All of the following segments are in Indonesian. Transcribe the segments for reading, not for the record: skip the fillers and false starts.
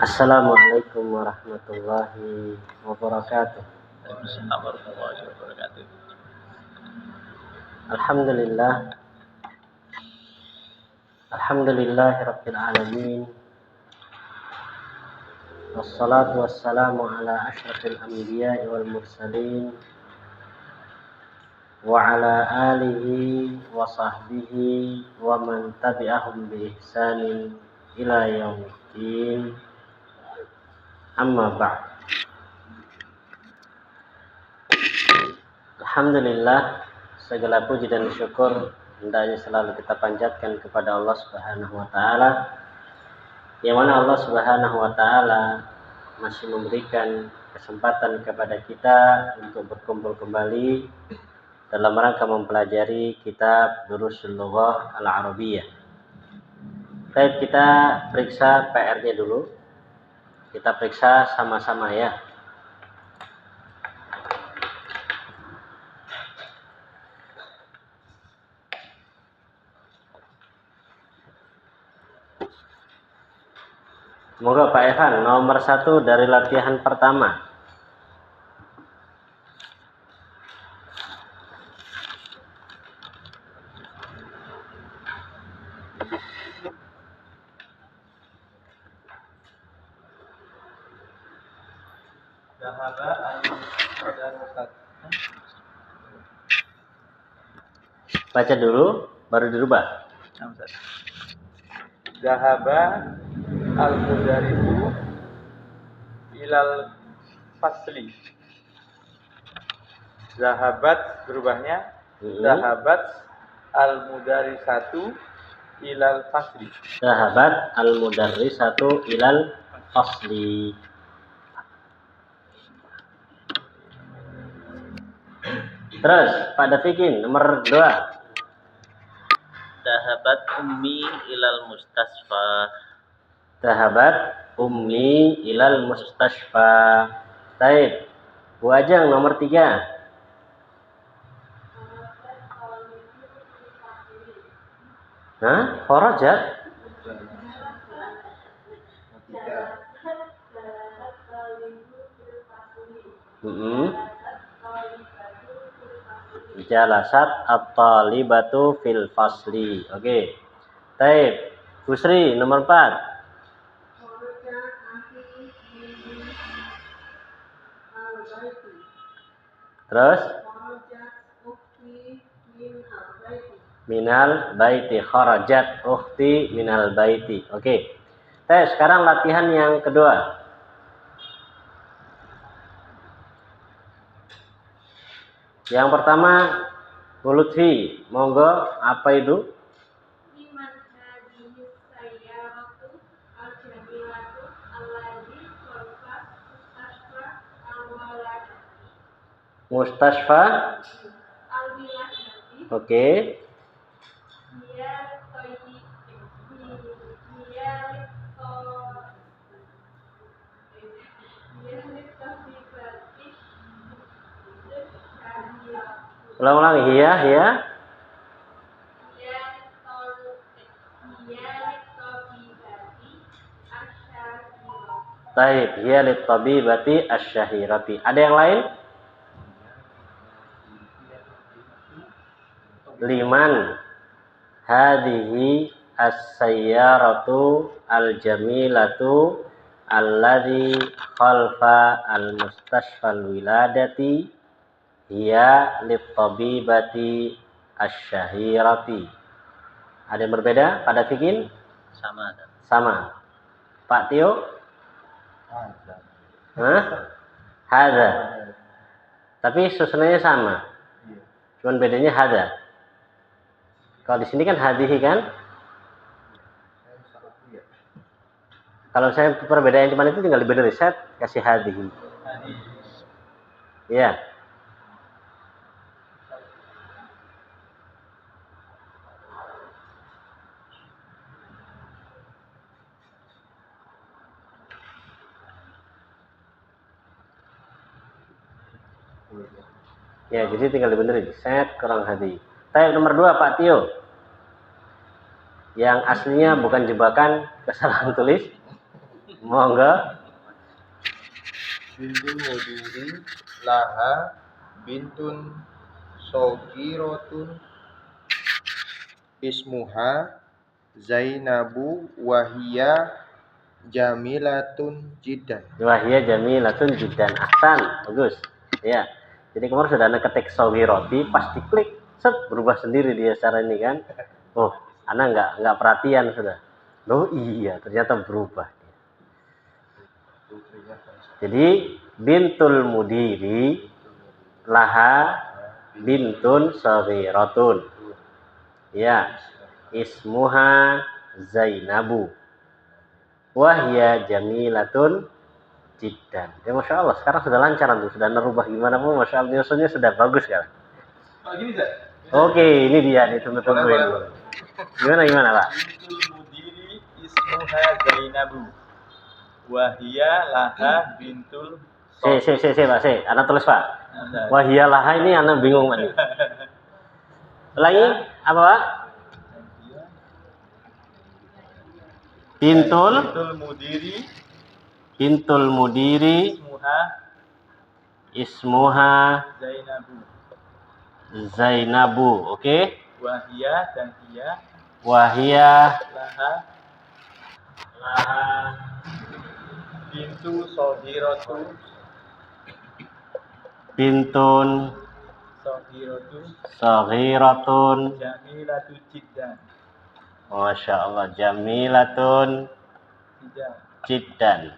Assalamualaikum warahmatullahi wabarakatuh. Waalaikumsalam warahmatullahi wabarakatuh. Alhamdulillahirabbil alamin. Wassalatu wassalamu ala asyrafil anbiya'i wal mursalin wa ala alihi wa sahbihi wa man tabi'ahum bi ihsanin ila yaumiddin. Amma ba'd. Alhamdulillah, segala puji dan syukur hendaknya selalu kita panjatkan kepada Allah Subhanahu wa taala, yang mana Allah Subhanahu wa taala masih memberikan kesempatan kepada kita untuk berkumpul kembali dalam rangka mempelajari kitab Durusul Lughah Al-Arabiyyah. Baik, kita periksa PR-nya dulu. Kita periksa sama-sama ya. Semoga Pak Evan, nomor 1 dari latihan pertama. Baca dulu, baru dirubah. Zahaba al-mudarisu ilal fasli. Zahabat berubahnya Zahabat al-mudarisatu ilal fasli. Zahabat al-mudarrisatu ilal fasli. Terus pada Fikin nomor 2. Zahabat ummi ilal mustasfa. Zahabat ummi ilal mustasfa. Baik. Bu Ajeng nomor 3. Kharajat. Jalasat at-talibatu fil fasli. Oke. Baik. Bu Sri nomor 4. Terus minal baiti, kharajat ukhti minal baiti. Oke. Sekarang latihan yang kedua. Yang pertama, Bu Lutfi, monggo, apa itu? Mustasfa. Oke. Ulang-ulang, hiya. Baik, hiya lit-tabibati asy-syahirati. Ada yang lain? Liman hadhihi as-sayyaratu al-jamilatu alladhi khalfa al-mustashfal wiladati hiya lit-tabibati asy-syahirati. Ada yang berbeda pada Fikin? Sama. Pak Tio? Hadza. Tapi susunannya sama. Cuman bedanya hadza. Kalau di sini kan hadhihi kan? Kalau saya perbedaan cuma itu tinggal dibenerin, saya kasih hadhihi. Iya. Ya, jadi tinggal dibenerin. Set kurang hadi. Tab nomor 2 Pak Tio. Yang aslinya bukan jebakan kesalahan tulis. Monggo. Bintul mudiri laha bintun sogiratun ismuha Zainabu wahia jamilatun jiddan. Wahia jamilatun jiddan. Ahsan, bagus. Ya. Jadi kemarin sudah anak ketik sawiroti, pas diklik, set berubah sendiri dia secara ini kan. Oh, anak nggak perhatian sudah. Oh iya, ternyata berubah. Jadi bintul mudiri laha bintun saghiratun. Ya, ismuha Zainabu. Wahya jamilatun jiddan. Ya Masya Allah, sekarang sudah lancar tuh, sudah nerubah gimana pun, Masya Allah, nyusunnya sudah bagus sekarang. Oh, gini, Zat? Oke, ini dia nih, tunggu-tungguin. Gimana Pak? Bintul mudiri ismuha Zainabu wahia laha bintul Pak, anak tulis Pak. Wahya laha ini anak bingung Pak nih. Ulangi, apa Pak? Bintul mudiri ismuha Zainabu. Oke. wahia dan dia Wahia laha bintu sohiratu bintun saghiratun jamilatu jiddan. Masya Allah, jamilatun jiddan.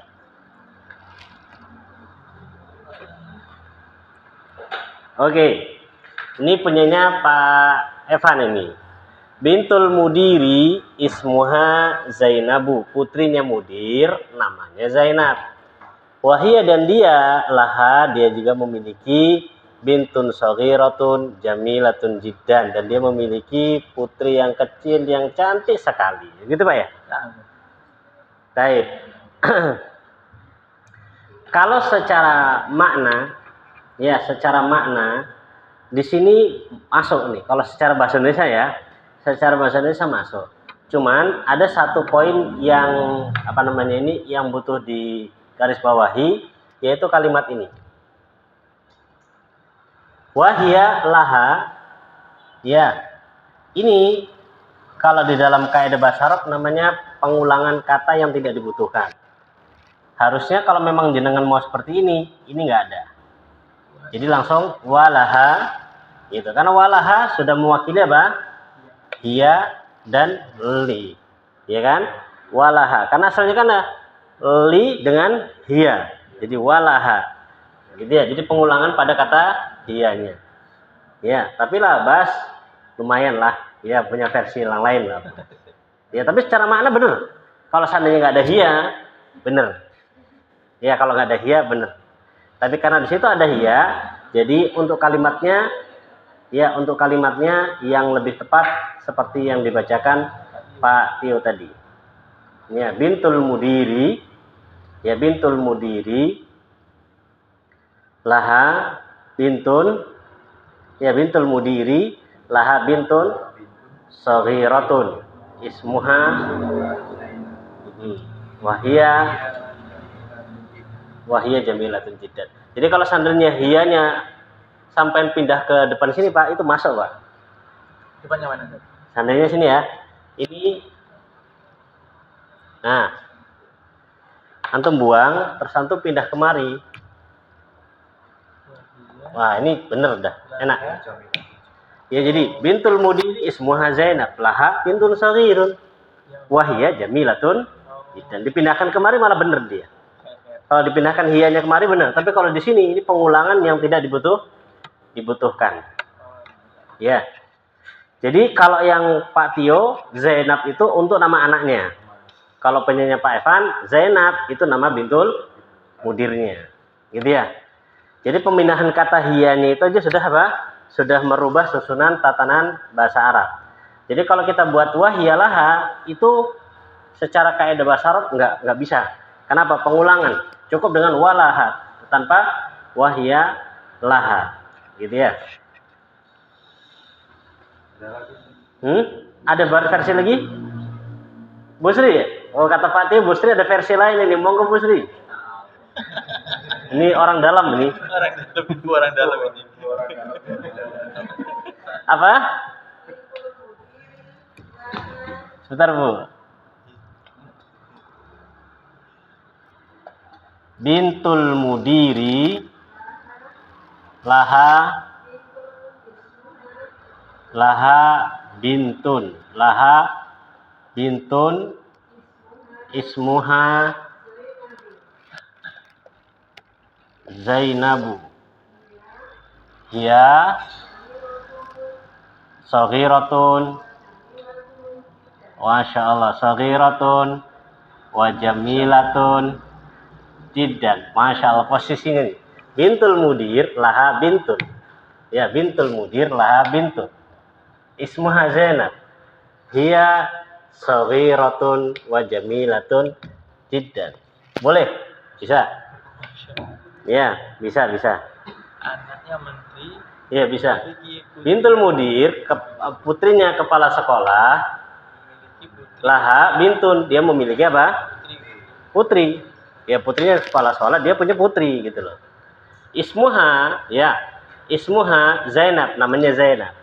Oke, ini punyanya Pak Evan ini. Bintul mudiri ismuha Zainabu, putrinya mudir, namanya Zainab. Wahia dan dia, laha, dia juga memiliki bintun saghiratun jamilatun jiddan, dan dia memiliki putri yang kecil yang cantik sekali. Gitu Pak ya? Baik. Kalau secara makna, ya secara makna di sini masuk nih. Kalau secara bahasa Indonesia ya, secara bahasa Indonesia masuk. Cuman ada satu poin yang yang butuh di garis bawahi, yaitu kalimat ini. Wahia laha, ya ini kalau di dalam kaidah bahasa Arab namanya pengulangan kata yang tidak dibutuhkan. Harusnya kalau memang jenengan mau seperti ini nggak ada. Jadi langsung walaha, gitu. Karena walaha sudah mewakili apa? Hiya dan li, ya kan? Walaha. Karena asalnya kan li dengan hiya, jadi walaha, gitu ya. Jadi pengulangan pada kata hiyanya. Ya, tapi lah Bas lumayan lah, ya punya versi yang lain lah. Ya, tapi secara makna bener. Kalau seandainya nggak ada hiya, bener. Ya, kalau nggak ada hiya, bener. Tapi karena di situ ada hiya, jadi untuk kalimatnya yang lebih tepat seperti yang dibacakan Pak Tio tadi. Ya, bintul mudiri, laha bintun, bintul mudiri, laha bintun saghiratun ismuha wahia jamilatun jiddan. Jadi kalau seandainya hiyanya sampai pindah ke depan sini Pak, itu masuk Pak. Depannya mana? Seandainya sini ya. Ini, nah, antum buang, terus antum pindah kemari. Wah, ini bener dah, enak. Ya, jadi bintul mudiri ismuha Zainab, laha bintun saghirun, wahia jamilatun, dan dipindahkan kemari malah bener dia. Kalau dipindahkan hiyanya kemari benar, tapi kalau di sini ini pengulangan yang tidak dibutuhkan. Ya. Jadi kalau yang Pak Tio, Zainab itu untuk nama anaknya. Kalau penyanyi Pak Evan, Zainab itu nama bintul mudirnya. Gitu ya. Jadi pemindahan kata hiyanya itu aja sudah apa? Sudah merubah susunan tatanan bahasa Arab. Jadi kalau kita buat wahiyalaha itu secara kaidah bahasa Arab nggak bisa. Kenapa? Pengulangan. Cukup dengan walaha tanpa wahiyalaha. Gitu ya. Ada versi lagi? Bu Sri ya? Oh, kata Pak Tio, Bu Sri ada versi lain ini. Monggo Bu Sri. Ini orang dalam ini. Orang dalam ini. Apa? Sebentar Bu. Bintul mudiri laha bintun ismuha Zainabu hiya saghiratun Masya Allah saghiratun wa jamilatun jiddan. Masya Allah posisinya nih. Bintul mudir laha bintun. Ya, bintul mudir laha bintun. Ismuha Zainab. Hiya saghiratun wa jamilatun jiddan. Boleh? Bisa? Ya, bisa. Anaknya menteri. Iya, bisa. Bintul mudir, putrinya kepala sekolah. Laha bintun, dia memiliki apa? Putri. Ya, putrinya kepala sekolah, dia punya putri gitu loh. Ismuha Zainab, namanya Zainab.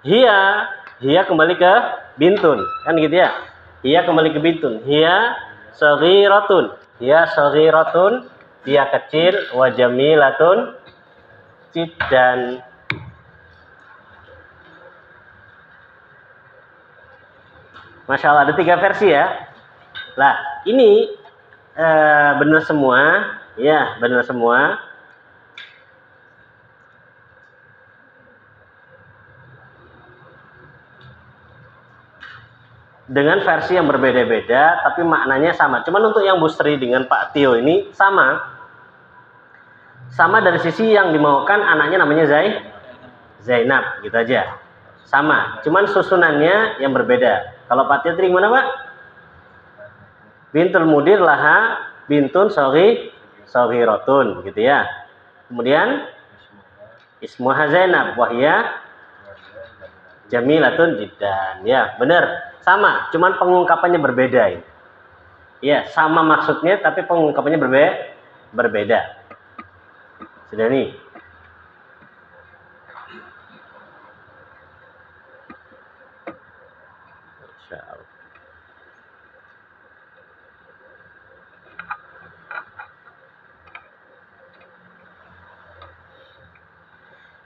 Hiya kembali ke bintun, kan gitu ya. Hiya kembali ke bintun. Hiya saghiratun, dia kecil, wa jamilatun jiddan. Masya Allah, ada 3 versi ya. Lah, ini benar semua. Ya, benar semua. Dengan versi yang berbeda-beda, tapi maknanya sama. Cuman untuk yang Bu Sri dengan Pak Tio ini sama. Sama dari sisi yang dimaukan anaknya namanya Zainab, gitu aja. Sama, cuman susunannya yang berbeda. Kalau Pak Tio tadi gimana Pak? Bintul mudir laha bintun saghiratun, gitu ya. Kemudian ismuha Zainab wahya jamilatun jiddan. Ya, benar. Sama, cuman pengungkapannya berbeda. Ya, sama maksudnya tapi pengungkapannya berbeda. Sudah nih.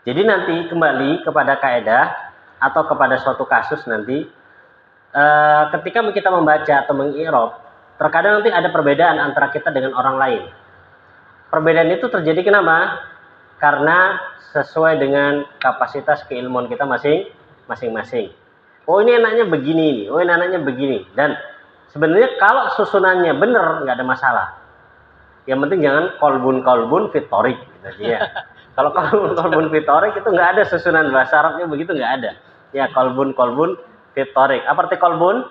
Jadi nanti kembali kepada kaidah atau kepada suatu kasus nanti ketika kita membaca atau mengi'rab, terkadang nanti ada perbedaan antara kita dengan orang lain. Perbedaan itu terjadi kenapa? Karena sesuai dengan kapasitas keilmuan kita masing-masing. Oh, ini enaknya begini nih, oh ini enaknya begini. Dan sebenarnya kalau susunannya benar nggak ada masalah. Yang penting jangan kolbun fitorik gitu ya. Kalau kolbun fitorik itu nggak ada susunan bahasa Arabnya begitu, nggak ada. Ya, kolbun fitorik. Apa arti kolbun?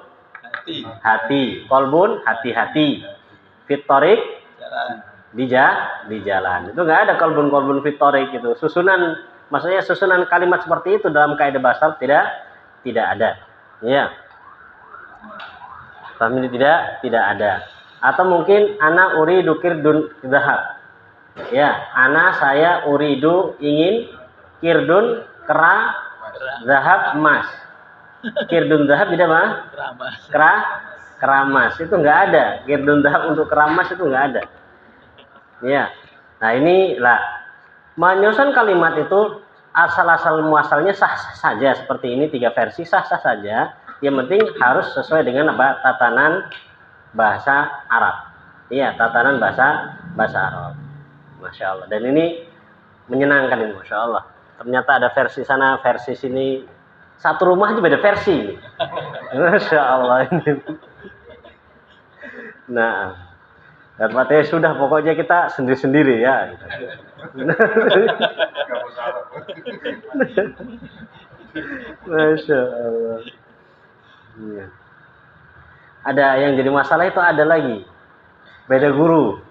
Hati. Kolbun hati-hati. Fitorik di jalan. Itu nggak ada kolbun fitorik itu. Susunan, maksudnya susunan kalimat seperti itu dalam kaidah bahasa Arab tidak ada. Ya. Paham ini tidak ada. Atau mungkin ana uridu kirdun zahab. Ya, ana saya uridu ingin kirdun kera zahab emas. Kirdun zahab tidak mah? Keramas itu nggak ada. Kirdun zahab untuk keramas itu nggak ada. Ya. Nah, inilah menyusun kalimat itu asal-asal muasalnya sah-sah saja seperti ini, 3 versi sah-sah saja. Yang penting harus sesuai dengan apa? Tatanan bahasa Arab. Iya, tatanan bahasa Arab. Masya Allah. Dan ini menyenangkan ini, Masya Allah. Ternyata ada versi sana, versi sini. Satu rumah aja beda versi. Masya Allah ini. Nah, katanya sudah pokoknya kita sendiri-sendiri ya. Gitu. Masya Allah. Ya. Ada yang jadi masalah itu ada lagi. Beda guru.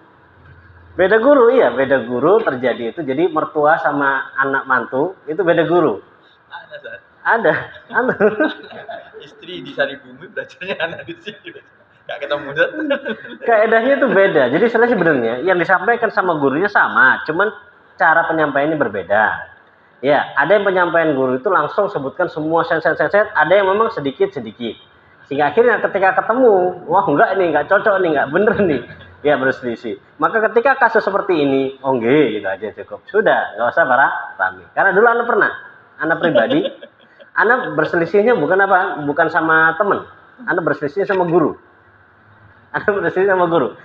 Iya, beda guru terjadi itu. Jadi mertua sama anak mantu itu beda guru. Ada. Istri di Saribumi belajarnya anak di sini. Gak ketemu Ustaz. Kaedahnya itu beda. Jadi sebenarnya yang disampaikan sama gurunya sama, cuman cara penyampaiannya berbeda. Ya, ada yang penyampaian guru itu langsung sebutkan semua set, ada yang memang sedikit-sedikit. Sehingga akhirnya ketika ketemu, wah enggak ini, enggak cocok nih, enggak bener nih. Ya berselisih. Maka ketika kasus seperti ini, oh nggih, gitu aja cukup. Sudah, enggak usah rame. Karena dulu Anda pernah, Anda pribadi, Anda berselisihnya bukan apa? Bukan sama teman. Anda berselisih sama guru. Anda berselisih sama guru.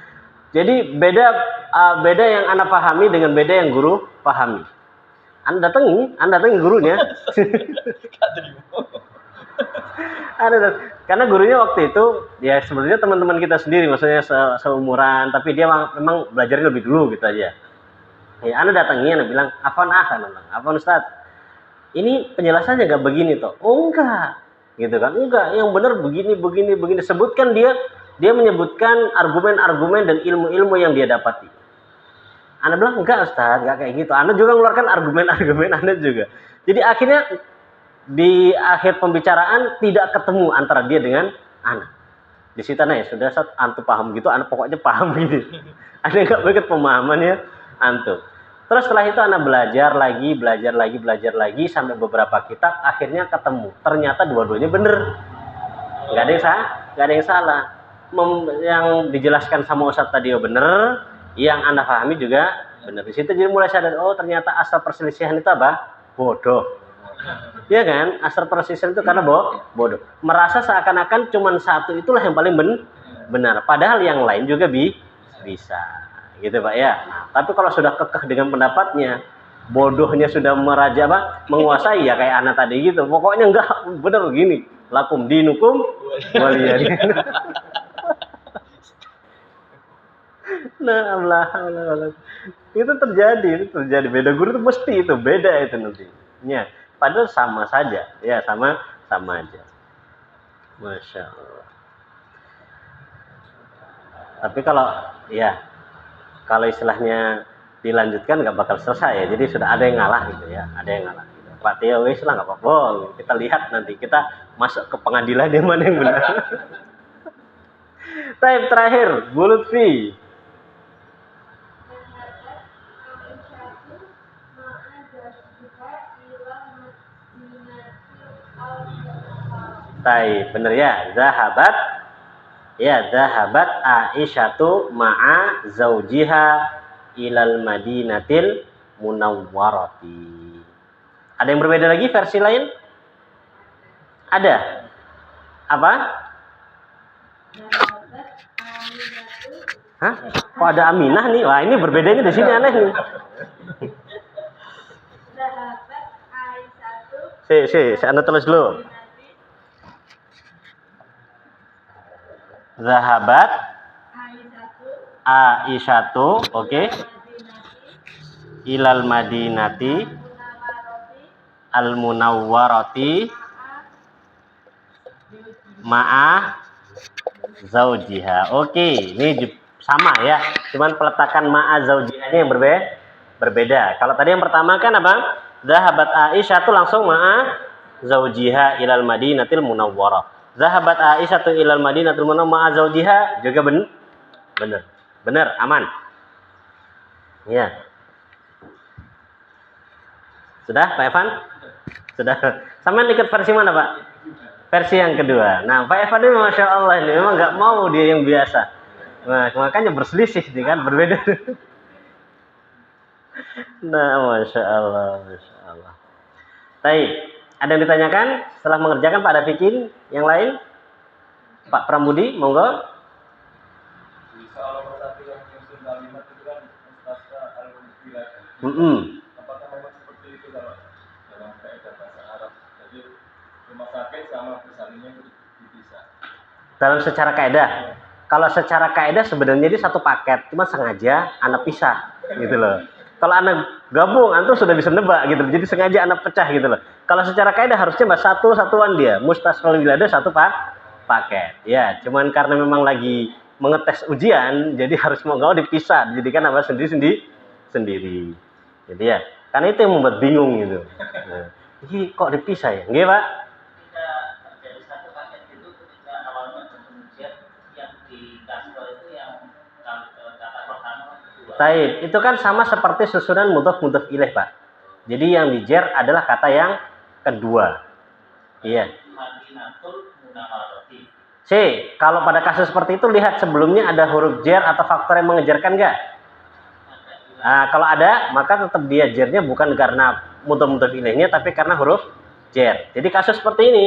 Jadi beda yang Anda pahami dengan beda yang guru pahami. Anda datangi gurunya. Gak terima. Karena gurunya waktu itu ya sebenarnya teman-teman kita sendiri, maksudnya seumuran, tapi dia memang belajarnya lebih dulu gitu aja. Ya, Anda datangi, Anda bilang, "Afwan Ustaz, ini penjelasannya nggak begini toh?" "Oh enggak," gitu kan? "Enggak, yang benar begini. Sebutkan dia menyebutkan argumen-argumen dan ilmu-ilmu yang dia dapati. Anda bilang, "Enggak Ustaz, enggak kayak gitu." Anda juga mengeluarkan argumen-argumen Anda juga. Jadi akhirnya di akhir pembicaraan tidak ketemu antara dia dengan Anda. Di situ ya sudah Ustaz, antum paham gitu, Anda pokoknya paham gitu. Anda enggak begitu pemahamannya antum. Terus setelah itu Anda belajar lagi sampai beberapa kitab, akhirnya ketemu. Ternyata dua-duanya benar. Enggak ada yang salah. Yang dijelaskan sama Ustaz tadi benar, yang Anda pahami juga benar. Di situ jadi mulai sadar, oh ternyata asal perselisihan itu apa? Bodoh. Iya kan? Asal perselisihan itu karena bodoh. Merasa seakan-akan cuma satu itulah yang paling benar. Padahal yang lain juga bisa. Gitu Pak ya. Nah, tapi kalau sudah kekeh dengan pendapatnya, bodohnya sudah menguasai ya kayak anak tadi gitu. Pokoknya enggak benar gini. Lakum dinukum waliyadin. Nah, Allah. Itu terjadi. Beda guru itu mesti itu beda itu nantinya. Padahal sama saja, ya sama aja. Masya Allah. Tapi kalau istilahnya dilanjutkan nggak bakal selesai ya. Jadi sudah ada yang ngalah gitu ya, Gitu. Pak Tio wis lah nggak apa-apa. Kita lihat nanti kita masuk ke pengadilan yang mana yang benar. Taib terakhir, Bu Lutfi. Taib, bener ya. Zahabat Aisyatu ma'a zaujiha ilal Madinatil Munawwarati. Ada yang berbeda lagi versi lain? Ada? Apa? Hah? Kok ada Aminah nih? Wah, ini berbedanya di sini aneh nih. Saya anda tulis dulu. Zahabat Aisyatu, oke. Ilal Madinati al-Munawwarati ma'a zaujiha. Oke, ini sama ya. Cuman peletakan ma'a zaujihanya yang berbeda. Kalau tadi yang pertama kan apa? Zahabat Aisyatu langsung ma'a zaujiha ilal Madinatil Munawwarah. Zahabat Aisyatu ilal Madinatil Munawwarah ma'a zaujiha juga benar, aman. Ya. Sudah, Pak Evan? Sudah. Sama ikut versi mana, Pak? Versi yang kedua. Nah, Pak Evan ini Masya Allah ini memang nggak mau dia yang biasa. Nah, makanya berselisih nih kan, berbeda. Nah, Masya Allah. Baik, ada yang ditanyakan setelah mengerjakan Pak Dafikin? Yang lain? Pak Pramudi, monggo. Apakah memang seperti itu kalau dalam kaidah bahasa Arab? Jadi rumah sakit sama bersalinnya itu dipisah. Dalam secara kaidah. Kalau secara kaidah sebenarnya ini satu paket, cuma sengaja anak pisah gitu loh. Kalau anak gabung, antum sudah bisa nebak gitu loh. Jadi sengaja anak pecah gitu loh. Kalau secara kaidah harusnya satuan dia. Mustasqal wilada satu paket. Ya, cuman karena memang lagi mengetes ujian, jadi harus mau nggak dipisah. Jadi kan apa sendiri. Jadi ya, karena itu yang membuat bingung gitu. Nah, ini kok dipisah ya? Nggih, Pak? Ketika terjadi satu paket itu ketika awalnya ada pengujian yang Taib, itu kan sama seperti susunan mudhof mudhof ilaih, Pak. Jadi yang dijer adalah kata yang kedua. Iya. Madinatul Munawwarati. C, kalau pada kasus seperti itu lihat sebelumnya ada huruf jer atau faktor yang mengejarkan enggak? Nah, kalau ada, maka tetap dia jernya bukan karena mudhof mudhof ilaihnya tapi karena huruf jer. Jadi kasus seperti ini,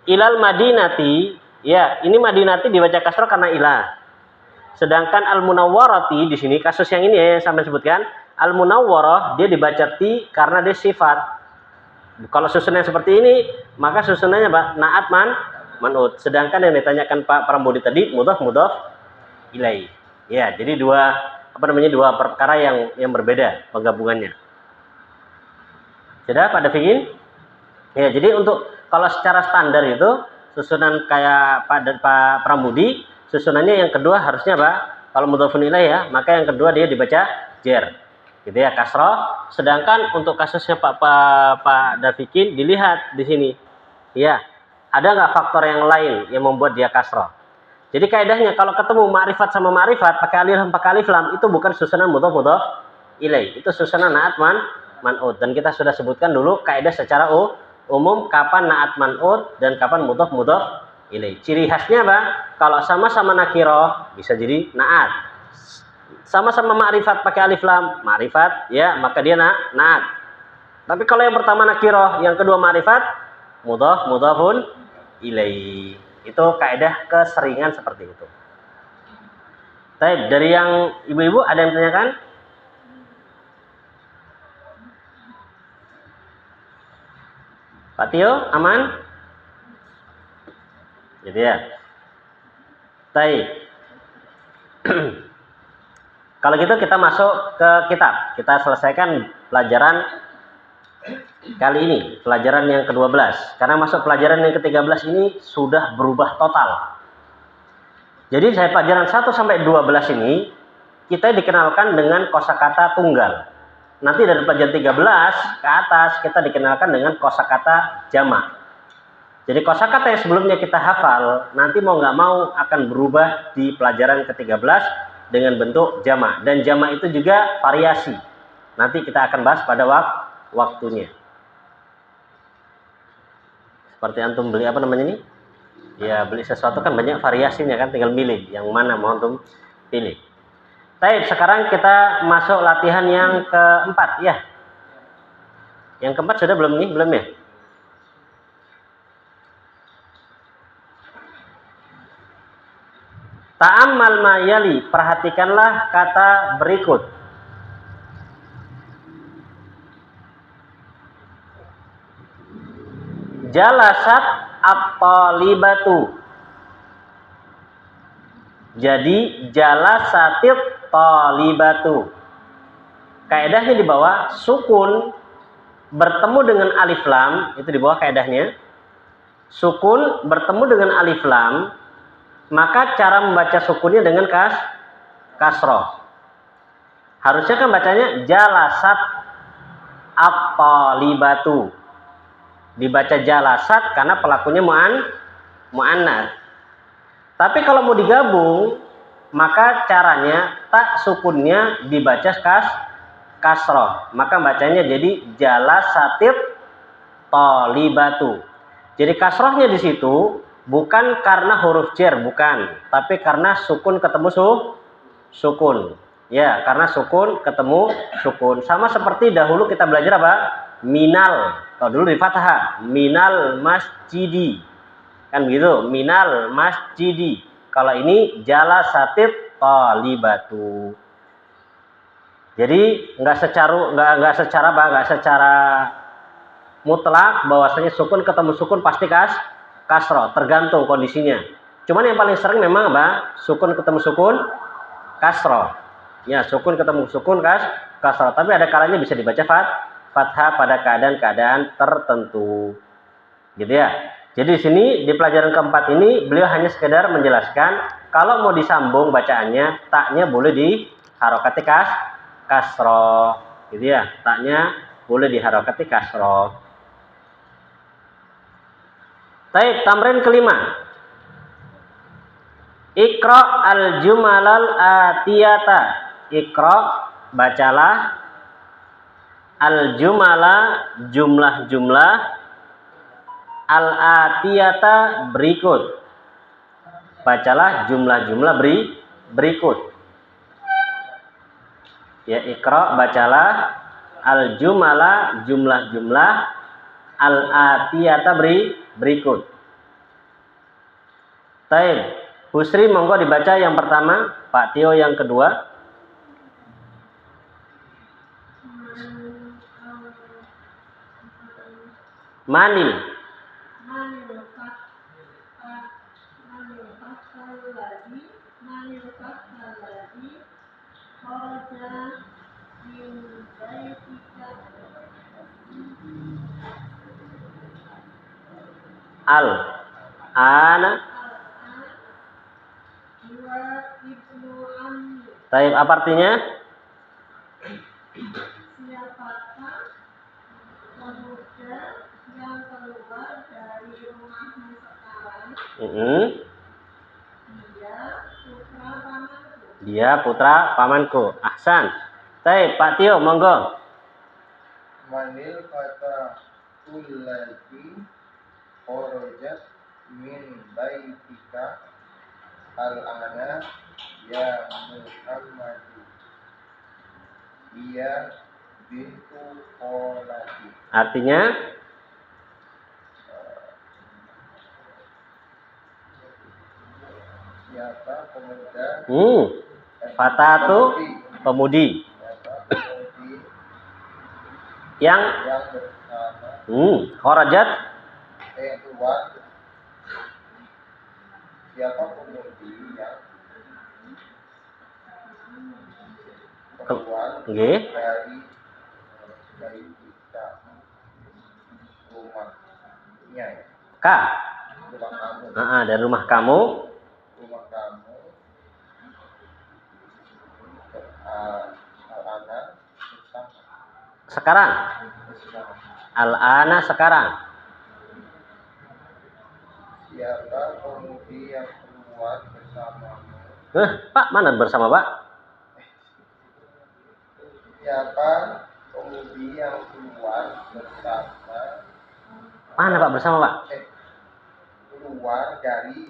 ilal madinati, ya, ini madinati dibaca kasroh karena ilah. Sedangkan al-munawwarati di sini kasus yang ini ya, yang sampai sebutkan, al-munawwarah dia dibaca ti karena dia sifat. Kalau susunan seperti ini, maka susunannya Pak naat man'ut. Sedangkan yang ditanyakan Pak Prambudi tadi mudhof mudhof ilaih. Ya, jadi dua perkara yang berbeda penggabungannya. Sudah Pak Dafikin? Ya, jadi untuk kalau secara standar itu susunan kayak Pak Prambudi, susunannya yang kedua harusnya Pak, kalau mudhofun ilaih ya, maka yang kedua dia dibaca jer. Gitu ya, kasroh. Sedangkan untuk kasusnya Pak Dafikin dilihat di sini. Ya, ada nggak faktor yang lain yang membuat dia kasroh? Jadi kaidahnya kalau ketemu ma'rifat sama ma'rifat pakai alif lam itu bukan susunan mudhof mudhof ilaih. Itu susunan naat man'ut. Dan kita sudah sebutkan dulu kaidah secara umum kapan naat man'ut dan kapan mudhof mudhof ilaih. Ciri khasnya Pak, kalau sama-sama nakiroh bisa jadi naat. Sama-sama ma'rifat pakai alif lam, ma'rifat ya, maka dia naat. Tapi kalau yang pertama nakiroh, yang kedua ma'rifat, mudhofun ilaih. Itu kaidah keseringan seperti itu. Baik, dari yang ibu-ibu ada yang tanyakan? Pak Tio, aman? Jadi ya. Baik. Kalau gitu kita masuk ke kitab. Kita selesaikan pelajaran kali ini, pelajaran yang ke-12. Karena masuk pelajaran yang ke-13 ini sudah berubah total. Jadi saya pelajaran 1 sampai 12 ini kita dikenalkan dengan kosakata tunggal. Nanti dari pelajaran 13 ke atas kita dikenalkan dengan kosakata jamak. Jadi kosakata yang sebelumnya kita hafal nanti mau nggak mau akan berubah di pelajaran ke-13 dengan bentuk jamak. Dan jamak itu juga variasi. Nanti kita akan bahas pada waktunya. Seperti antum beli apa namanya ini? Ya beli sesuatu kan banyak variasinya kan, tinggal milih yang mana mau antum pilih. Baik, sekarang kita masuk latihan yang keempat ya. Yang keempat sudah belum nih? Belum ya? Ta'ammal ma yali, perhatikanlah kata berikut. Jalasat at-talibatu. Jadi jalasatit talibatu. Kaidahnya di bawah sukun bertemu dengan alif lam, itu di bawah kaidahnya. Sukun bertemu dengan alif lam, maka cara membaca sukunnya dengan kasroh. Harusnya kan bacanya jalasat at-talibatu. Dibaca jalasat karena pelakunya mu'annas. Tapi kalau mau digabung, maka caranya tak sukunnya dibaca kasroh. Maka bacanya jadi jalasatit talibatu. Jadi kasrohnya di situ bukan karena huruf jer, bukan, tapi karena sukun ketemu sukun. Ya, karena sukun ketemu sukun. Sama seperti dahulu kita belajar apa? Minal. Kalau dulu di fathah, minal masjidi. Kan gitu, minal masjidi. Kalau ini jalasatit talibatu. Jadi nggak secara mutlak bahwasanya sukun ketemu sukun pasti kasroh, tergantung kondisinya. Cuman yang paling sering memang apa? Sukun ketemu sukun kasroh. Ya, sukun ketemu sukun kasroh. Tapi ada kalanya bisa dibaca fathah pada keadaan-keadaan tertentu. Gitu ya. Jadi di sini di pelajaran keempat ini beliau hanya sekedar menjelaskan kalau mau disambung bacaannya taknya boleh diharokati kasroh. Gitu ya. Taknya boleh diharokati kasroh. Baik, tamrin kelima. Iqra al-jumalal atiyata. Iqra, bacalah. Al-jumala, jumlah-jumlah. Al-atiyata, berikut. Bacalah jumlah-jumlah berikut. Ya, Iqra, bacalah. Al-jumala, jumlah-jumlah. Al-atiyata, berikut. Taib. Husri, monggo dibaca yang pertama. Pak Tio yang kedua. Manil. Al-ana. Taib, apa artinya? Siapakah pemuda yang keluar dari rumahmu sekarang? Dia putra pamanku. Ahsan. Taib, Pak Tio, monggo. Manil kata ulati kharajat min baitika al-ana ya Muhammadu. Dia bintu kholati. Artinya? Siapa pemuda? Fatatu, pemudi. Siapa pemudi Yang bersama kharajat. Keluar. Siapa pemudi yang keluar dari kita rumahnya, rumah kamu. Dari rumah kamu. Rumah kamu. Al-ana Sekarang. Al-ana sekarang. Siapa pemudi yang keluar bersamamu? Pak, mana bersama, Pak? Siapa pemudi yang keluar bersama? Mana, Pak, bersama, Pak? Keluar dari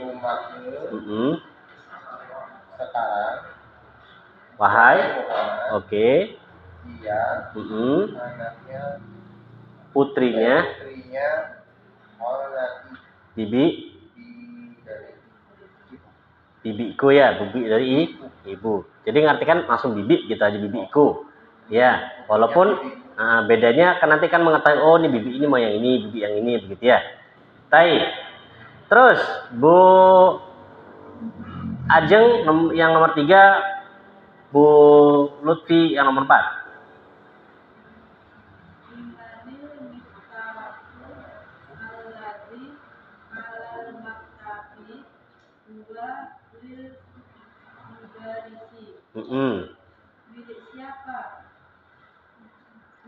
rumahmu sekarang. Wahai. Oke. Dia anaknya, putrinya bibiku ya, bibi dari ibu. Jadi ngartikan langsung bibi gitu aja, bibiku. Ya, walaupun bedanya kan nanti kan mengetahui, oh ini bibi ini mau yang ini, bibi yang ini, begitu ya. Baik. Terus Bu Ajeng yang nomor 3, Bu Lutfi yang nomor 4.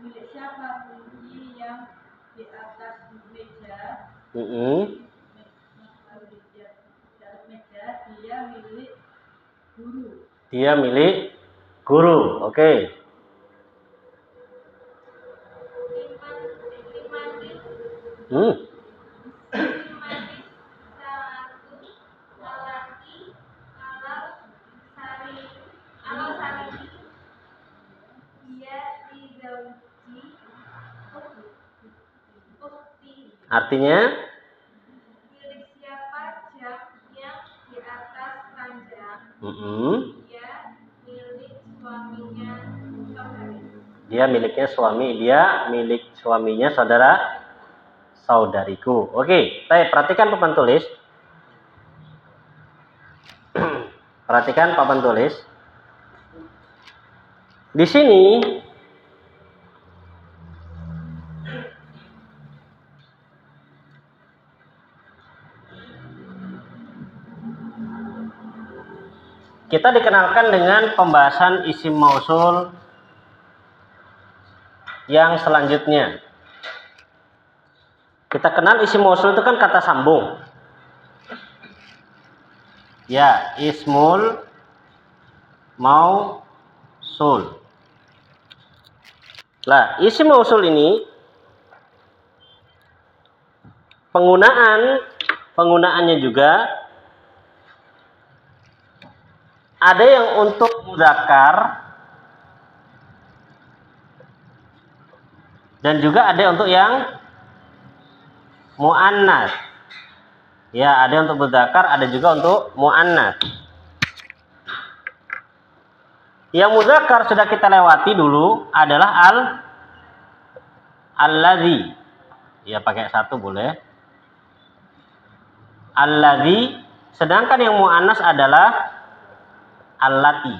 Milik siapa kunci yang di atas meja? Dia milik guru. Dia milik guru. Oke. Artinya? Milik siapa jam yang di atas ranjang? Dia milik suaminya saudari. Dia miliknya suami, dia milik suaminya saudariku. Oke, perhatikan papan tulis. Perhatikan papan tulis. Di sini kita dikenalkan dengan pembahasan isim mausul yang selanjutnya. Kita kenal isim mausul itu kan kata sambung. Ya, ismul mausul. Lah, isim mausul ini penggunaannya juga ada yang untuk mudzakkar dan juga ada untuk yang muannas. Ya, ada yang untuk mudzakkar, ada juga untuk muannas. Yang mudzakkar sudah kita lewati dulu adalah alladzi. Ya, pakai satu boleh. Alladzi, sedangkan yang muannas adalah allati.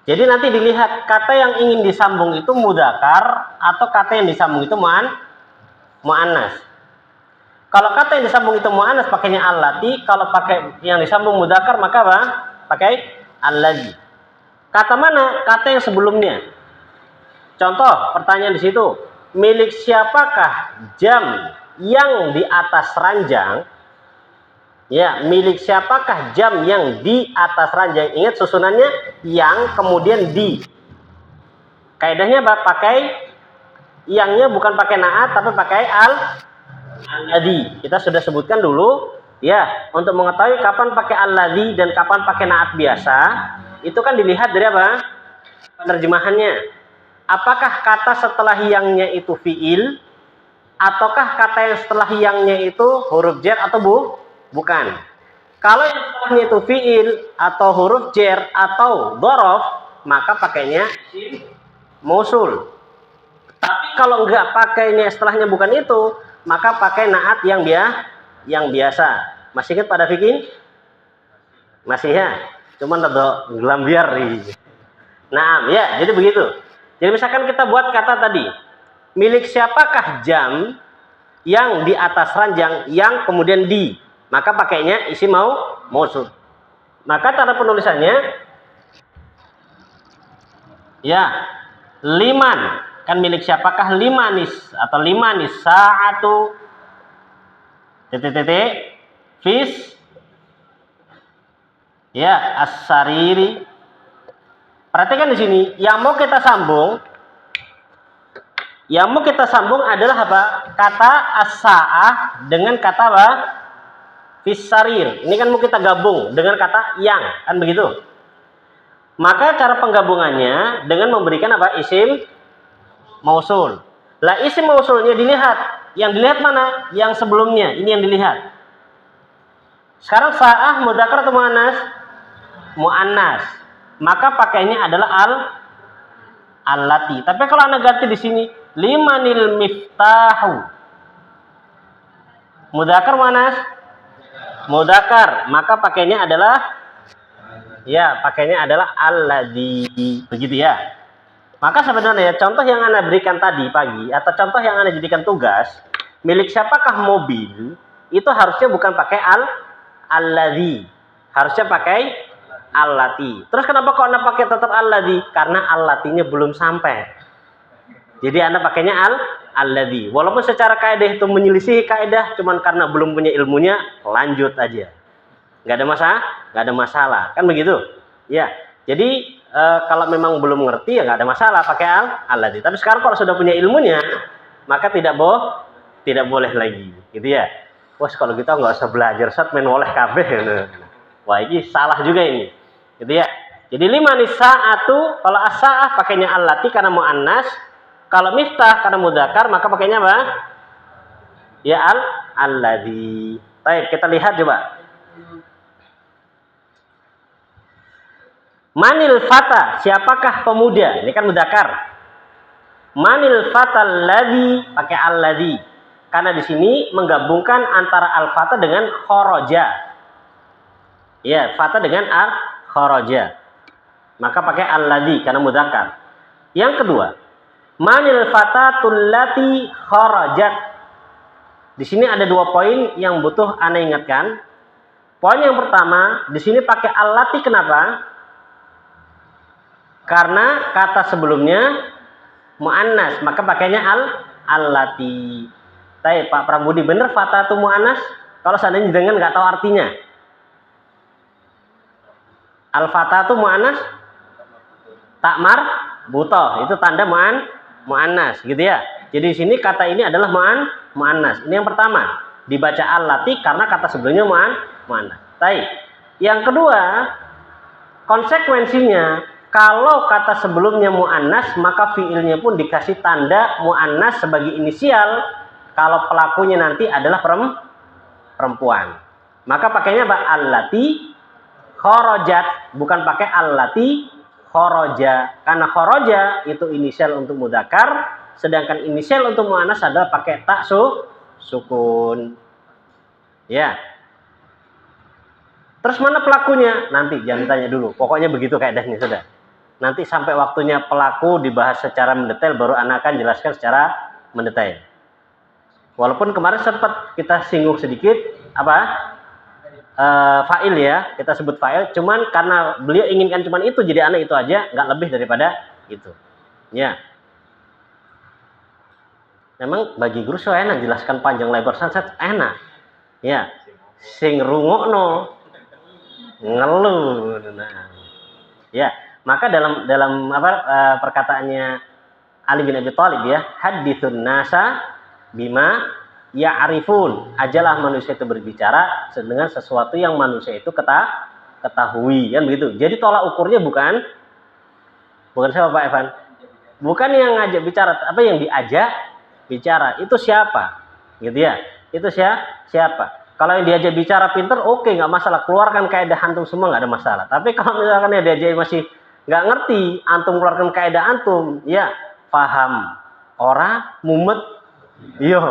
Jadi nanti dilihat kata yang ingin disambung itu mudzakkar atau kata yang disambung itu muannas. Kalau kata yang disambung itu muannas pakainya allati, kalau pakai yang disambung mudzakkar maka apa? Pakai alladzi. Kata mana? Kata yang sebelumnya. Contoh pertanyaan di situ, milik siapakah jam yang di atas ranjang? Ya, milik siapakah jam yang di atas ranjang? Ingat susunannya yang kemudian di. Kaidahnya apa? Pakai yangnya bukan pakai naat tapi pakai alladzi. Kita sudah sebutkan dulu ya, untuk mengetahui kapan pakai alladzi dan kapan pakai naat biasa, itu kan dilihat dari apa? Penerjemahannya. Apakah kata setelah yangnya itu fiil ataukah kata yang setelah yangnya itu huruf jar atau bukan. Kalau yang setelahnya itu fiil atau huruf jar atau dzaraf, maka pakainya isim mausul. Tapi kalau enggak pakainya setelahnya bukan itu, maka pakai naat yang biasa. Masih ingat pada fikih? Masih ya? Cuman rada gelambiar nih. Nah, ya, jadi begitu. Jadi misalkan kita buat kata tadi, milik siapakah jam yang di atas ranjang yang kemudian di, maka pakainya isim mausul. Maka cara penulisannya ya, liman, kan milik siapakah limanis atau limanis sa'atu fis ya as-sariri. Perhatikan di sini, yang mau kita sambung adalah apa? Kata as-sa'ah dengan kata apa? Fis-sarir. Ini kan mau kita gabung dengan kata yang, kan begitu? Maka cara penggabungannya dengan memberikan apa? Isim mausul. Lah isim mausulnya dilihat. Yang dilihat mana? Yang sebelumnya. Ini yang dilihat. Sekarang sa'ah mudzakkar atau muannas? Muannas. Maka pakainya adalah allati. Tapi kalau Anda ganti di sini limanil miftahu. Mudzakkar muannas? Mudzakkar. Maka pakainya adalah alladzi. Begitu ya. Maka sebenarnya contoh yang Anda berikan tadi pagi atau contoh yang Anda jadikan tugas, milik siapakah mobil, itu harusnya bukan pakai alladzi. Harusnya pakai allati. Terus kenapa kok Anda pakai tetap alladzi? Karena allatinya belum sampai. Jadi Anda pakainya alladzi. Walaupun secara kaidah itu menyelisih kaidah, cuman karena belum punya ilmunya, lanjut aja. Nggak ada masalah. Kan begitu? Ya. Jadi kalau memang belum ngerti ya nggak ada masalah pakai alladzi. Tapi sekarang kalau sudah punya ilmunya, maka tidak boleh lagi. Gitu ya. Wah, kalau kita nggak usah belajar saat main oleh kabeh. Wah, ini salah juga ini. Gitu ya. Jadi limanis sa'atu, kalau as-sa'ah pakainya allati karena muannas, kalau miftah karena mudzakkar maka pakainya apa? Ya alladzi. Baik, kita lihat coba. Manil fata, siapakah pemuda? Ini kan mudzakkar. Manil fata alladzi, pakai alladzi. Karena di sini menggabungkan antara al-fata dengan kharaja. Ya, fata dengan kharaja. Maka pakai alladzi karena mudzakkar. Yang kedua, manil fatatul lati kharajat. Di sini ada dua poin yang butuh Anda ingatkan. Poin yang pertama, di sini pakai allati kenapa? Karena kata sebelumnya muannas, maka pakainya allati. Pak Prabudi, benar fata itu muannas? Kalau seandainya dengan nggak tahu artinya. Al-fata itu mu'annas takmar butoh, itu tanda mu'annas gitu ya. Jadi di sini kata ini adalah mu'annas. Ini yang pertama, dibaca allati karena kata sebelumnya mu'annas. Baik. Yang kedua, konsekuensinya kalau kata sebelumnya mu'annas maka fiilnya pun dikasih tanda mu'annas sebagai inisial kalau pelakunya nanti adalah perempuan. Maka pakainya apa? Allati kharajat, bukan pakai allati kharaja. Karena kharaja itu inisial untuk mudzakkar, sedangkan inisial untuk muannas adalah pakai tak sukun. Ya. Terus mana pelakunya? Nanti jangan ditanya dulu. Pokoknya begitu kaidahnya sudah. Nanti sampai waktunya pelaku dibahas secara mendetail baru anak akan jelaskan secara mendetail. Walaupun kemarin sempat kita singgung sedikit fa'il ya, kita sebut fa'il, cuman karena beliau inginkan cuman itu, jadi anak itu aja, nggak lebih daripada itu. Ya. Memang bagi guru so enak jelaskan panjang lebar sangat enak. Ya. Sing rungokno ngeluh. Nah. Ya, maka dalam perkataannya Ali bin Abi Thalib ya, haditsun nasa bima ya'rifun, ajalah manusia itu berbicara dengan sesuatu yang manusia itu ketahui, kan begitu. Jadi tolak ukurnya bukan siapa Pak Evan? Bukan yang ngajak bicara, apa yang diajak bicara itu siapa? Gitu ya. Itu siapa? Kalau yang diajak bicara pinter, oke, nggak masalah, keluarkan kaidah antum semua nggak ada masalah. Tapi kalau misalkan yang diajak masih nggak ngerti, antum keluarkan kaidah antum, ya paham. Ora mumet iya.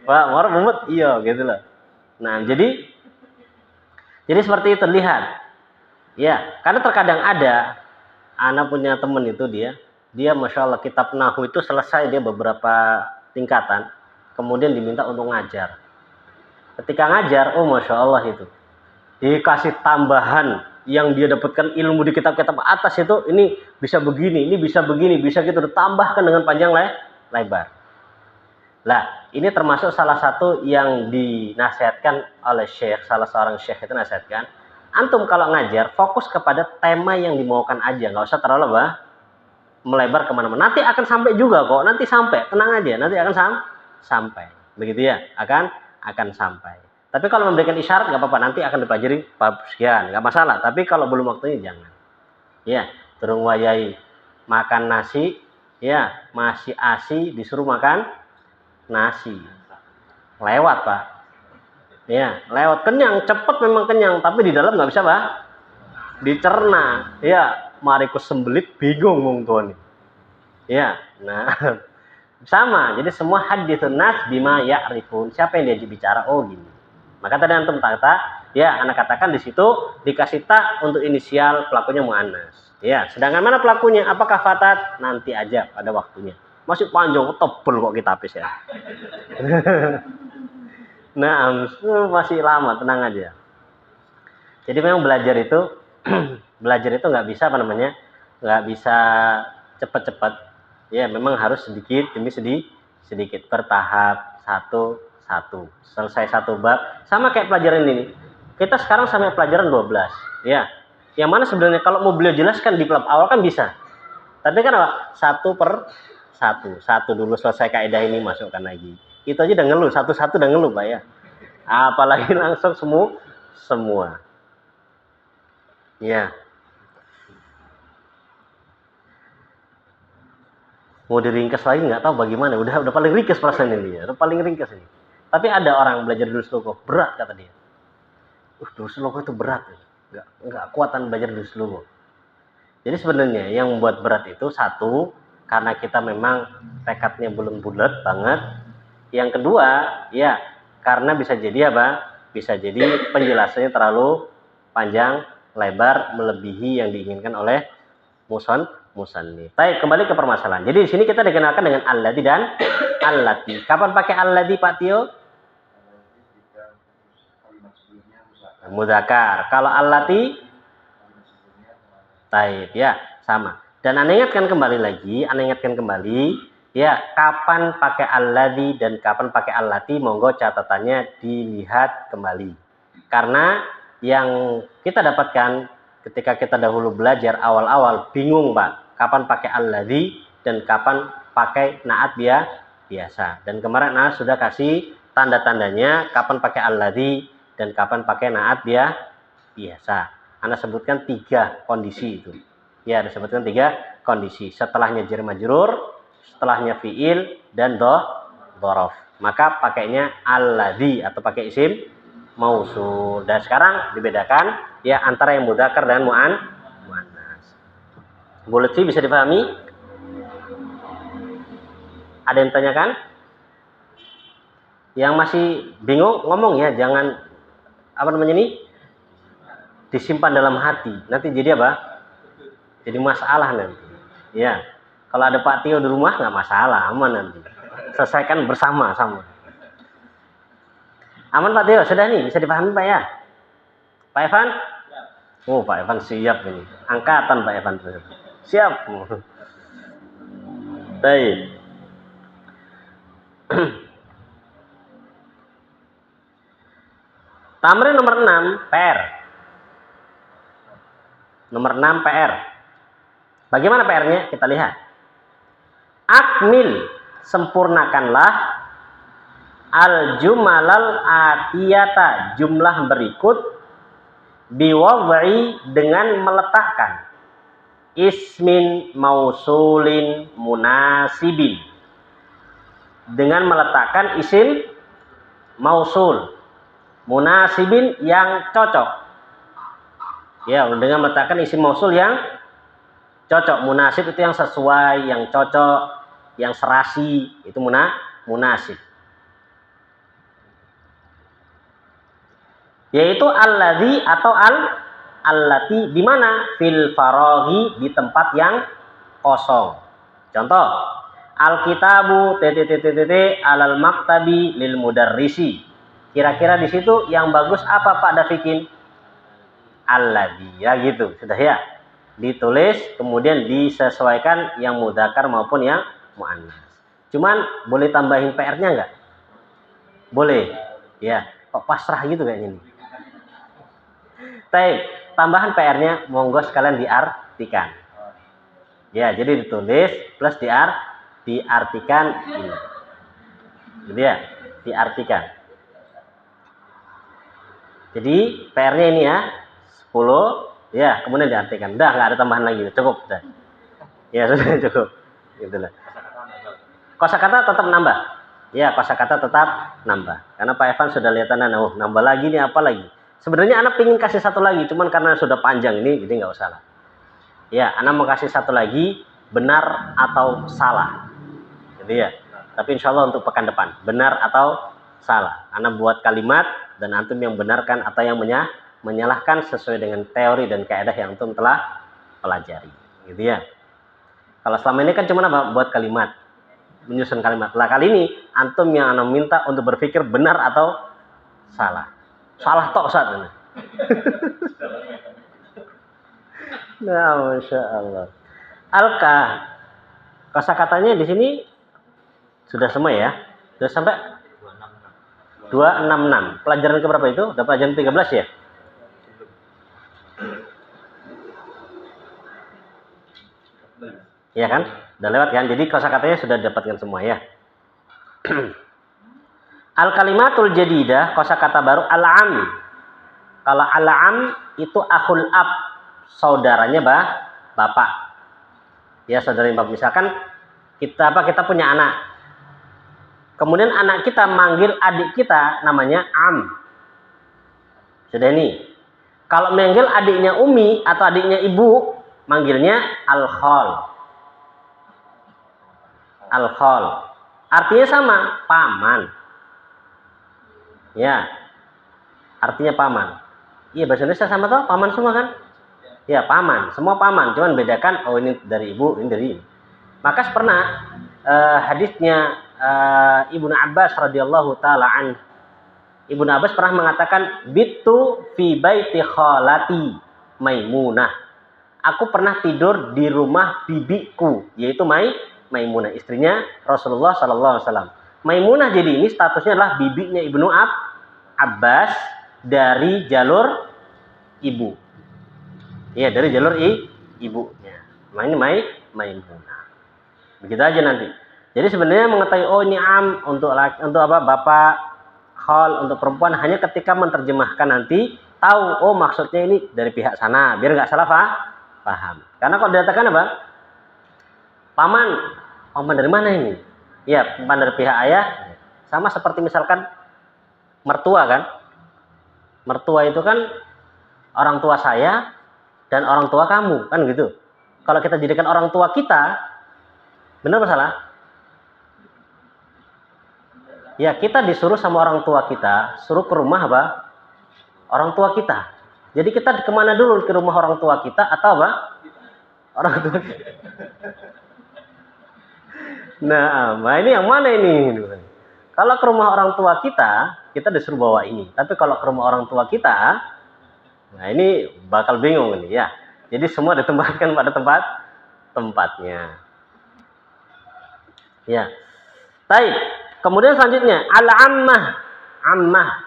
Pak, orang mumet iya gitu loh. Nah, jadi seperti itu, lihat. Ya, karena terkadang ada anak punya temen itu dia Masya Allah kitab Nahwu itu selesai dia beberapa tingkatan, kemudian diminta untuk ngajar. Ketika ngajar, oh Masya Allah itu dikasih tambahan yang dia dapatkan ilmu di kitab-kitab atas itu, ini bisa begini, ini bisa begini, bisa gitu, ditambahkan dengan panjang lebar. Lah, ini termasuk salah satu yang dinasihatkan oleh syekh, salah seorang syekh itu nasihatkan, antum kalau ngajar fokus kepada tema yang dimaukan aja, nggak usah terlalu melebar kemana-mana. Nanti akan sampai juga kok, nanti sampai, tenang aja, nanti akan sampai, begitu ya, akan sampai. Tapi kalau memberikan isyarat nggak apa-apa, nanti akan dipelajari bab sekian, nggak masalah. Tapi kalau belum waktunya jangan. Ya, turun wayai makan nasi, ya masih asi disuruh makan nasi, lewat Pak, ya lewat, kenyang, cepet memang kenyang, tapi di dalam nggak bisa Pak dicerna, ya mariku sembelit bingung wong tuan, ya nah sama, jadi semua haditsun nas bima ya'rifun, siapa yang diajak bicara, oh gini, maka tadi antum kata, ya anak katakan di situ dikasih tak untuk inisial pelakunya muannas, ya sedangkan mana pelakunya, apakah fatat, nanti aja pada waktunya. Masih panjang, tebel kok kita habis ya. Nah, masih lama, tenang aja. Jadi memang belajar itu nggak bisa nggak bisa cepat-cepat. Ya, memang harus sedikit demi sedikit, bertahap, satu. Selesai satu bab, sama kayak pelajaran ini. Kita sekarang sampai pelajaran 12, ya. Yang mana sebenarnya kalau mau beliau jelaskan di bab awal kan bisa. Tapi kan apa? Satu dulu selesai kaidah ini masukkan lagi. Itu aja udah ngeluh, satu-satu udah ngeluh Pak ya. Apalagi langsung semua. Ya. Mau diringkas lagi nggak tahu bagaimana. Udah paling ringkas perasaan ini ya. Udah paling ringkas ini. Tapi ada orang belajar durus logo berat kata dia. Durus logo itu berat. Nggak kuatan belajar durus logo. Jadi sebenarnya yang membuat berat itu satu, karena kita memang tekadnya belum bulat banget. Yang kedua, ya karena bisa jadi apa? Bisa jadi penjelasannya terlalu panjang, lebar, melebihi yang diinginkan oleh musannif. Baik, kembali ke permasalahan. Jadi di sini kita dikenalkan dengan alladzi dan allati. Kapan pakai alladzi Pak Tio? Mudzakkar. Kalau allati? Taib, ya sama. Dan anda ingatkan kembali, ya kapan pakai alladzi dan kapan pakai allati, monggo catatannya dilihat kembali. Karena yang kita dapatkan ketika kita dahulu belajar awal-awal bingung Pak, kapan pakai alladzi dan kapan pakai naat biasa. Dan kemarin Ana sudah kasih tanda-tandanya kapan pakai alladzi dan kapan pakai naat biasa. Ana sebutkan 3 kondisi itu. Ya, Ana sebutkan 3 kondisi. Setelahnya jar majrur, setelahnya fiil dan dhorof. Maka pakainya alladzi atau pakai isim mausul. Dan sekarang dibedakan ya antara yang mudzakkar dan muannas. Bu Lutfi bisa dipahami? Ada yang tanyakan? Yang masih bingung ngomong ya, jangan apa namanya ini disimpan dalam hati. Nanti jadi apa? Jadi masalah nanti. Ya. Kalau ada Pak Tio di rumah nggak masalah, aman nanti. Selesaikan bersama-sama. Aman Pak Tio, sudah nih, bisa dipahami Pak ya? Pak Evan? Oh, Pak Evan siap ini. Angkatan Pak Evan. Siap. Baik. Tamrin nomor 6, PR. Nomor 6, PR. Bagaimana PR-nya? Kita lihat. Akmil, sempurnakanlah al-jumalal atiyata, jumlah berikut biwad'i, dengan meletakkan ismin mausulin munasibin, dengan meletakkan isim mausul munasibin yang cocok. Ya, dengan meletakkan isim mausul yang cocok. Munasib itu yang sesuai, yang cocok, yang serasi, itu munasib. Yaitu alladzi atau allati, di mana? Fil faraghi, di tempat yang kosong. Contoh, alkitabu alal maktabi lil mudarrisi. Kira-kira di situ yang bagus apa Pak Dafikin? Alladzi, ya gitu, sudah ya. Ditulis kemudian disesuaikan yang mudzakkar maupun yang muannas. Cuman boleh tambahin PR-nya enggak? Boleh. Ya, kok pasrah gitu kayaknya nih. Baik, tambahan PR-nya monggo sekalian diartikan. Ya, jadi ditulis plus diartikan ini. Gitu ya, diartikan. Jadi PR-nya ini ya 10. Ya, kemudian diartikan. Udah, nggak ada tambahan lagi. Cukup. Udah. Ya, sudah cukup. Gitulah. Kosakata tetap nambah. Ya, kosakata tetap nambah. Karena Pak Evan sudah lihat nambah lagi nih, apa lagi? Sebenarnya anak pingin kasih satu lagi, cuman karena sudah panjang ini, jadi nggak usah lah. Ya, anak mau kasih satu lagi, benar atau salah. Jadi ya. Tapi insya Allah untuk pekan depan, benar atau salah. Anak buat kalimat dan antum yang benarkan atau yang menyalahkan sesuai dengan teori dan kaidah yang antum telah pelajari, gitu ya. Kalau selama ini kan cuma apa? Buat kalimat, menyusun kalimat. Lah kali ini antum yang anak minta untuk berpikir benar atau salah. Salah tok saat ini. Nah, masya Allah. Alka, kosakatanya di sini sudah semua ya. Sudah sampai 266. Pelajaran keberapa itu? Udah pelajaran 13 ya? Iya kan? Udah lewat kan? Jadi kosakatanya sudah didapatkan semua ya. Al-kalimatul jadidah, kosakata baru al-am. Kalau al-am itu akhul ab, saudaranya bapak. Ya, saudara bapak. Misalkan kita punya anak. Kemudian anak kita manggil adik kita namanya am. Sudah ini. Kalau manggil adiknya umi atau adiknya ibu, manggilnya al-khol. Al-khol. Artinya sama, paman. Ya. Artinya paman. Iya, bahasa Indonesia sama toh, paman semua kan? Ya, paman, semua paman, cuman bedakan oh ini dari ibu, ini dari ini. Maka pernah hadisnya Ibnu Abbas radhiyallahu taala an. Ibnu Abbas pernah mengatakan bitu fi baiti khalati Maimunah. Aku pernah tidur di rumah bibiku, yaitu Maimunah, istrinya Rasulullah sallallahu alaihi wasallam. Maimunah jadi ini statusnya adalah bibinya Ibnu Abbas dari jalur ibu. Iya, dari jalur ibunya. Nah, ini Maimunah. Begitu aja nanti. Jadi sebenarnya mengetahui oh ini untuk laki, untuk apa bapak, khol untuk perempuan hanya ketika menerjemahkan nanti tahu oh maksudnya ini dari pihak sana biar nggak salah paham. Karena kalau dikatakan apa? Paman dari mana ini? Iya, paman dari pihak ayah. Sama seperti misalkan mertua kan? Mertua itu kan orang tua saya dan orang tua kamu kan gitu. Kalau kita jadikan orang tua kita, benar apa salah? Ya kita disuruh sama orang tua kita, suruh ke rumah apa? Orang tua kita. Jadi kita kemana dulu? Ke rumah orang tua kita atau apa? Orang tua kita. Nah, ini yang mana ini? Kalau ke rumah orang tua kita disuruh bawa ini. Tapi kalau ke rumah orang tua kita, nah ini bakal bingung ini ya. Jadi semua ditempatkan pada tempatnya. Ya. Baik. Kemudian selanjutnya ammah.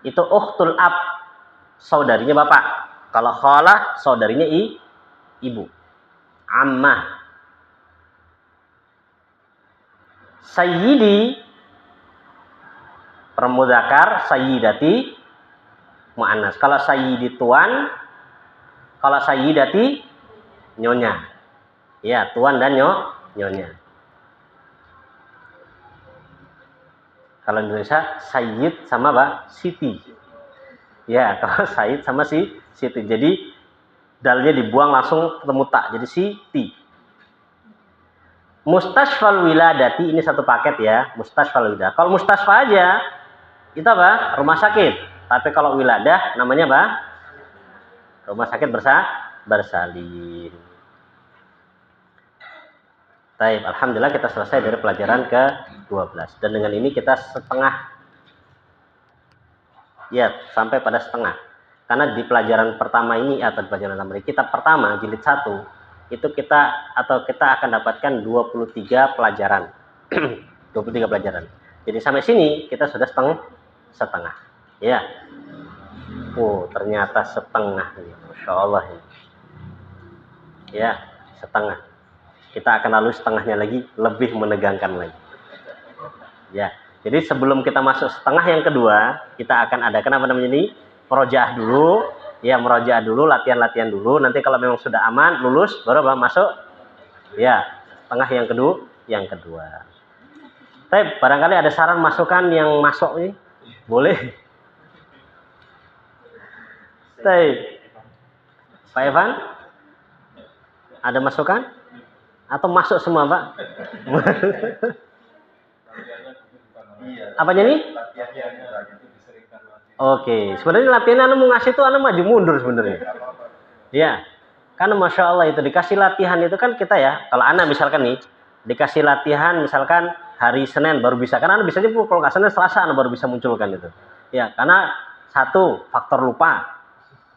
Itu ukhtul ab, saudarinya bapak. Kalau khalah saudarinya ibu. Ammah. Sayyidi permudzakkar, sayyidati muannas. Kalau sayyidi tuan, kalau sayyidati nyonya. Ya, tuan dan nyonya. Kalau Indonesia sayyid sama apa? Siti. Ya, kalau sayyid sama Siti. Jadi dalnya dibuang langsung ketemu tak. Jadi Siti. Mustashfal wiladati ini satu paket ya, mustashfal wiladah. Kalau mustashfa aja itu apa? Rumah sakit. Tapi kalau wiladah namanya apa? Rumah sakit bersalin. Baik, alhamdulillah kita selesai dari pelajaran ke-12 dan dengan ini kita setengah ya sampai pada setengah. Karena di pelajaran pertama ini atau pelajaran pertama ini kitab pertama jilid 1 itu kita akan dapatkan 23 pelajaran. 23 pelajaran. Jadi sampai sini kita sudah setengah. Ya. Oh, ternyata setengah. Masya Allah. Ya, setengah. Kita akan lalu setengahnya lagi, lebih menegangkan lagi. Ya. Jadi sebelum kita masuk setengah yang kedua, kita akan adakan apa namanya ini? Murojaah dulu. Ya, murojaah dulu, latihan-latihan dulu. Nanti kalau memang sudah aman, lulus, baru masuk. Ya, setengah yang kedua. Tapi barangkali ada saran masukan yang masuk nih, boleh. Tapi, Pak Evan, ada masukan? Atau masuk semua, Pak? Apanya nih? Oke, sebenarnya latihan anu mau ngasih tuh anu maju mundur sebenarnya. Ya, karena masya Allah itu dikasih latihan itu kan kita ya. Kalau anak misalkan nih dikasih latihan misalkan hari Senin baru bisa, karena anu biasanya kalau nggak Senin Selasa anu baru bisa munculkan itu. Ya, karena satu faktor lupa.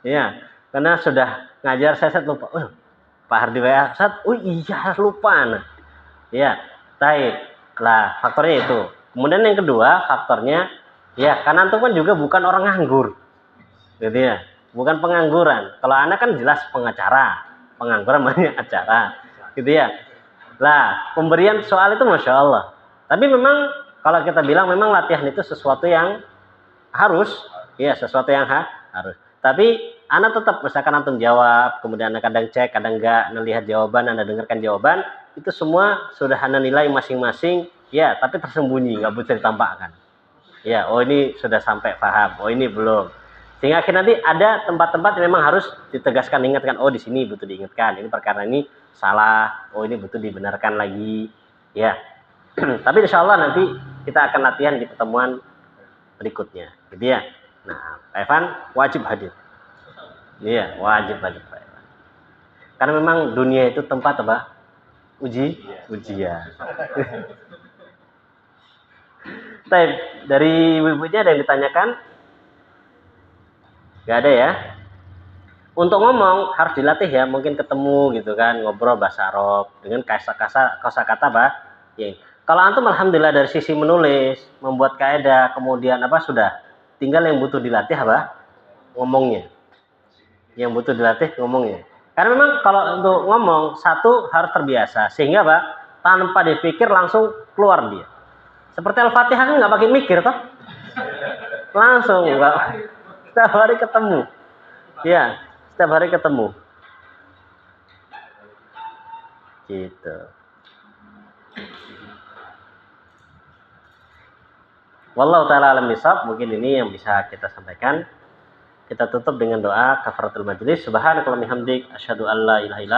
Ya, karena sudah ngajar saya lupa. Pak Hardi WA, iya lupa. Nah. Ya, baik. Lah faktornya itu. Kemudian yang kedua faktornya ya, karena antum kan juga bukan orang nganggur. Gitu ya. Bukan pengangguran. Kalau anak kan jelas pengacara. Pengangguran banyak acara. Gitu ya. Lah, pemberian soal itu Masya Allah. Tapi memang kalau kita bilang memang latihan itu sesuatu yang harus. Ya, sesuatu yang harus. Tapi anak tetap misalkan antum jawab, kemudian anak kadang cek, kadang enggak, melihat jawaban, Anda dengarkan jawaban, itu semua sudah Anda nilai masing-masing. Ya, tapi tersembunyi, nggak bisa ditampakkan. Ya, oh ini sudah sampai paham, oh ini belum. Sehingga akhirnya nanti ada tempat-tempat yang memang harus ditegaskan, ingatkan, oh di sini butuh diingatkan, ini perkara ini salah, oh ini butuh dibenarkan lagi. Ya, tapi insya Allah nanti kita akan latihan di pertemuan berikutnya, gitu ya. Nah, Pak Evan wajib hadir. Iya, wajib hadir Pak Evan. Karena memang dunia itu tempat apa? Ujian. Tapi dari ibu-ibunya ada yang ditanyakan? Gak ada ya? Untuk ngomong harus dilatih ya, mungkin ketemu gitu kan, ngobrol bahasa Arab dengan kosakata apa? Ya. Kalau antum alhamdulillah dari sisi menulis, membuat kaidah, kemudian apa sudah, tinggal yang butuh dilatih apa? Ngomongnya. yang butuh dilatih ngomongnya. Karena memang kalau untuk ngomong satu harus terbiasa sehingga Pak tanpa dipikir langsung keluar dia. Seperti Al-Fatihah kan nggak pakai mikir toh, langsung nggak. Setiap hari ketemu, ya setiap hari ketemu, gitu. Wallahu ta'ala alam bisawab. Mungkin ini yang bisa kita sampaikan. Kita tutup dengan doa kafaratul majlis. Subhanakallahumma hamdik asyhadu an la ilaha illa